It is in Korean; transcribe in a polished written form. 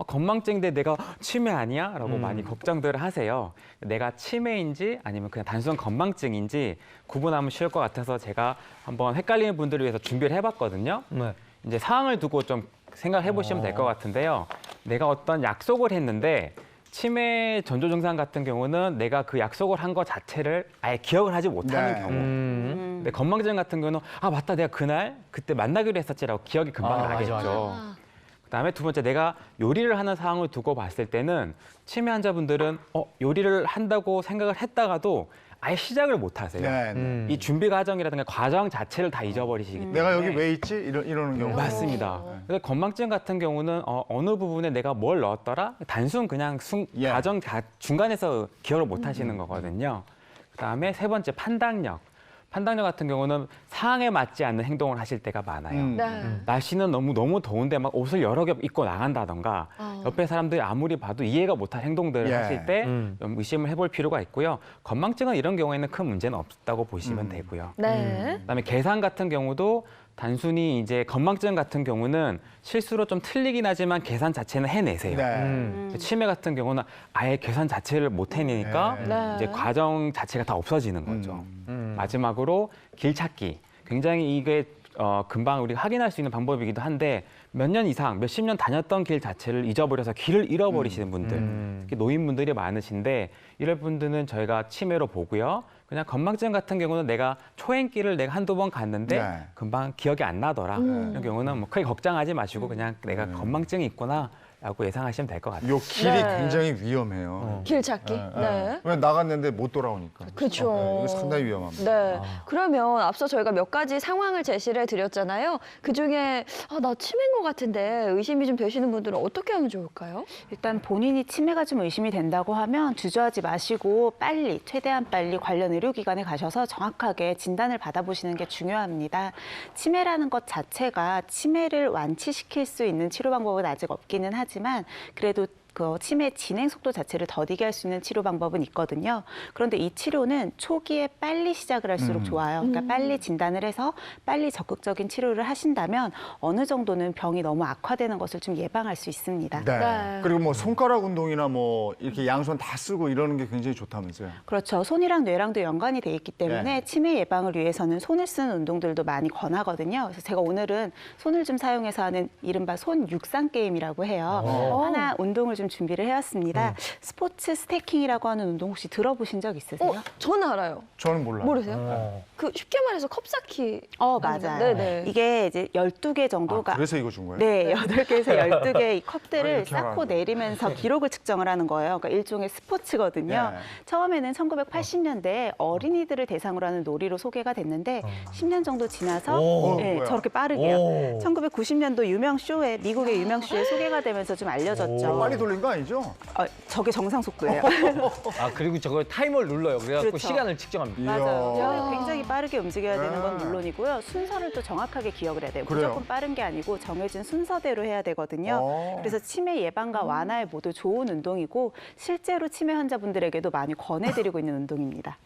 건망증인데 내가 치매 아니야? 라고 많이 음. 걱정들을 하세요. 내가 치매인지 아니면 그냥 단순 건망증인지 구분하면 쉬울 것 같아서 제가 한번 헷갈리는 분들을 위해서 준비를 해봤거든요. 네. 이제 상황을 두고 좀 생각해 보시면 될 것 같은데요. 내가 어떤 약속을 했는데 치매 전조 증상 같은 경우는 내가 그 약속을 한 것 자체를 아예 기억을 하지 못하는 네. 경우. 근데 음. 건망증 같은 경우는 아 맞다 내가 그때 만나기로 했었지라고 기억이 금방 맞아, 나겠죠. 맞아. 그다음에 두 번째 내가 요리를 하는 상황을 두고 봤을 때는 치매 환자분들은 요리를 한다고 생각을 했다가도 아예 시작을 못 하세요. 네. 이 준비 과정이라든가 과정 자체를 다 잊어버리시기 때문에 내가 여기 왜 있지? 이러는 경우. 맞습니다. 그래서 건망증 같은 경우는 어느 부분에 내가 뭘 넣었더라? 단순 그냥 예. 과정 중간에서 기억을 못 하시는 거거든요. 그다음에 세 번째 판단력. 판단력 같은 경우는 상황에 맞지 않는 행동을 하실 때가 많아요. 네. 날씨는 너무 더운데 막 옷을 여러 겹 입고 나간다던가 옆에 사람들이 아무리 봐도 이해가 못할 행동들을 예. 하실 때 음. 좀 의심을 해볼 필요가 있고요. 건망증은 이런 경우에는 큰 문제는 없다고 보시면 되고요. 네. 그다음에 계산 같은 경우도 단순히 이제 건망증 같은 경우는 실수로 좀 틀리긴 하지만 계산 자체는 해내세요. 네. 음. 치매 같은 경우는 아예 계산 자체를 못 해내니까 네. 이제 과정 자체가 다 없어지는 거죠. 마지막으로 길 찾기. 굉장히 이게 금방 우리가 확인할 수 있는 방법이기도 한데 몇 년 이상, 몇십 년 다녔던 길 자체를 잊어버려서 길을 잃어버리시는 분들, 특히 노인분들이 많으신데 이럴 분들은 저희가 치매로 보고요. 그냥 건망증 같은 경우는 내가 초행길을 내가 한두 번 갔는데 네. 금방 기억이 안 나더라. 이런 경우는 뭐 크게 걱정하지 마시고 그냥 내가 건망증이 있구나. 라고 예상하시면 될 것 같아요. 요 길이 네. 굉장히 위험해요. 길 찾기. 네. 왜 나갔는데 못 돌아오니까. 그렇죠. 네, 이거 상당히 위험합니다. 네. 그러면 앞서 저희가 몇 가지 상황을 제시를 해드렸잖아요. 그 중에 나 치매인 것 같은데 의심이 좀 되시는 분들은 어떻게 하면 좋을까요? 일단 본인이 치매가 좀 의심이 된다고 하면 주저하지 마시고 빨리, 최대한 빨리 관련 의료기관에 가셔서 정확하게 진단을 받아보시는 게 중요합니다. 치매라는 것 자체가 치매를 완치시킬 수 있는 치료 방법은 아직 없기는 하지만 그래도 그 치매 진행 속도 자체를 더디게 할 수 있는 치료 방법은 있거든요. 그런데 이 치료는 초기에 빨리 시작을 할수록 좋아요. 그러니까 빨리 진단을 해서 빨리 적극적인 치료를 하신다면 어느 정도는 병이 너무 악화되는 것을 좀 예방할 수 있습니다. 네. 네. 그리고 뭐 손가락 운동이나 뭐 이렇게 양손 다 쓰고 이러는 게 굉장히 좋다면서요. 그렇죠. 손이랑 뇌랑도 연관이 돼 있기 때문에 네. 치매 예방을 위해서는 손을 쓰는 운동들도 많이 권하거든요. 그래서 제가 오늘은 손을 좀 사용해서 하는 이른바 손 육상 게임이라고 해요. 하나 운동을 좀 준비를 해왔습니다. 스포츠 스태킹이라고 하는 운동 혹시 들어보신 적 있으세요? 저는 알아요. 저는 몰라요. 모르세요? 그 쉽게 말해서 컵쌓기. 맞아요. 네네. 이게 이제 12개 정도가 그래서 이거 준 거예요? 네, 8개에서 12개 이 컵들을 이렇게 쌓고 하라고. 내리면서 기록을 측정을 하는 거예요. 그러니까 일종의 스포츠거든요. 네. 처음에는 1980년대에 어린이들을 대상으로 하는 놀이로 소개가 됐는데 10년 정도 지나서 뭐야. 저렇게 빠르게요. 오. 1990년도 유명 쇼에 미국의 유명 쇼에 소개가 되면서 좀 알려졌죠. 빨리 돌린 거 아니죠? 저게 정상 속도예요. 아, 그리고 저걸 타이머를 눌러요. 그래갖고 그렇죠. 시간을 측정합니다. 맞아요. 이야. 굉장히 빠르게 움직여야 되는 건 네. 물론이고요. 순서를 또 정확하게 기억을 해야 돼요. 그래요? 무조건 빠른 게 아니고 정해진 순서대로 해야 되거든요. 그래서 치매 예방과 완화에 모두 좋은 운동이고 실제로 치매 환자분들에게도 많이 권해드리고 있는 운동입니다.